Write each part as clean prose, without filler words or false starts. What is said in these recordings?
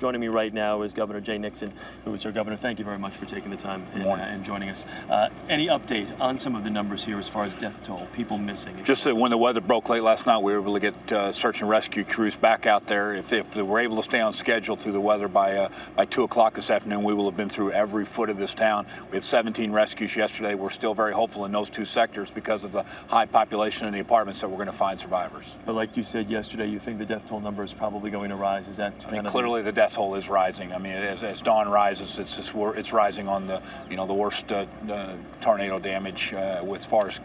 Joining me right now is Governor Jay Nixon, who is our governor. Thank you very much for taking the time and joining us. Any update on some of the numbers here as far as death toll, people missing? Just that when the weather broke late last night, we were able to get search and rescue crews back out there. If they were able to stay on schedule through the weather by 2 o'clock this afternoon, we will have been through every foot of this town. We had 17 rescues yesterday. We're still very hopeful in those two sectors because of the high population in the apartments that we're going to find survivors. But like you said yesterday, you think the death toll number is probably going to rise. Is that clearly the death toll is rising. I mean, as dawn rises, it's rising on the the worst tornado damage as far as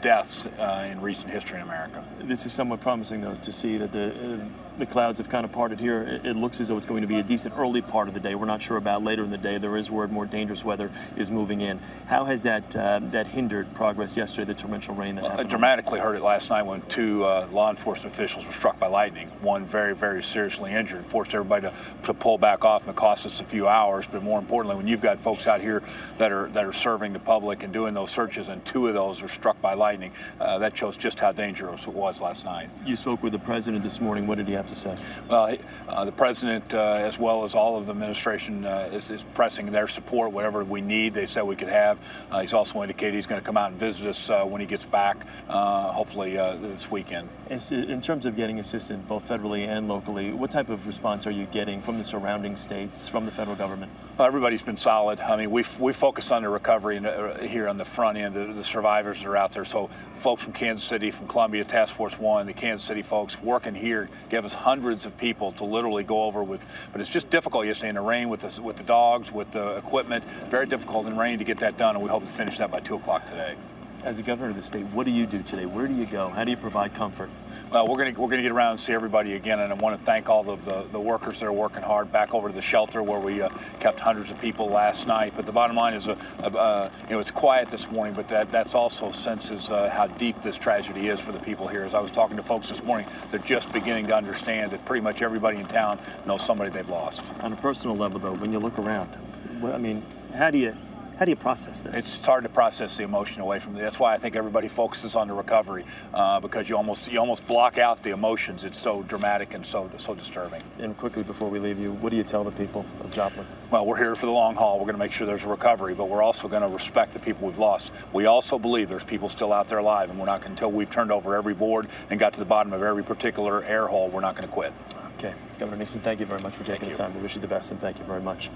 deaths in recent history in America. This is somewhat promising, though, to see that the clouds have kind of parted here. It looks as though it's going to be a decent early part of the day. We're not sure about later in the day. There is word more dangerous weather is moving in. How has that hindered progress yesterday, the torrential rain that happened? It dramatically hurt it last night when two law enforcement officials were struck by lightning. One very, very seriously injured, forced everybody to pull back off, and it cost us a few hours. But more importantly, when you've got folks out here that are serving the public and doing those searches, and two of those are struck by lightning, that shows just how dangerous it was last night. You spoke with the president this morning. What did he have to say? Well, the president, as well as all of the administration, is pressing their support, whatever we need. They said we could have. He's also indicated he's going to come out and visit us when he gets back, hopefully this weekend. In terms of getting assistance, both federally and locally, what type of response are you getting from the surrounding states, from the federal government? Well, everybody's been solid. I mean, we focus on the recovery here on the front end. The survivors are out there. So folks from Kansas City, from Columbia Task Force 1, the Kansas City folks working here give us hundreds of people to literally go over with. But it's just difficult yesterday in the rain with the dogs, with the equipment. Very difficult in rain to get that done, and we hope to finish that by 2 o'clock today. As the governor of the state, what do you do today? Where do you go? How do you provide comfort? Well, we're going to get around and see everybody again, and I want to thank all of the workers that are working hard back over to the shelter where we kept hundreds of people last night. But the bottom line is, it's quiet this morning, but that's also senses how deep this tragedy is for the people here. As I was talking to folks this morning, they're just beginning to understand that pretty much everybody in town knows somebody they've lost. On a personal level, though, when you look around, I mean, how do you process this? It's hard to process the emotion away from it. That's why I think everybody focuses on the recovery, because you almost block out the emotions. It's so dramatic and so disturbing. And quickly before we leave you, what do you tell the people of Joplin? Well, we're here for the long haul. We're going to make sure there's a recovery, but we're also going to respect the people we've lost. We also believe there's people still out there alive, and we're not until we've turned over every board and got to the bottom of every particular air hole, we're not going to quit. Okay, Governor Nixon, thank you very much for taking the time. We wish you the best, and thank you very much.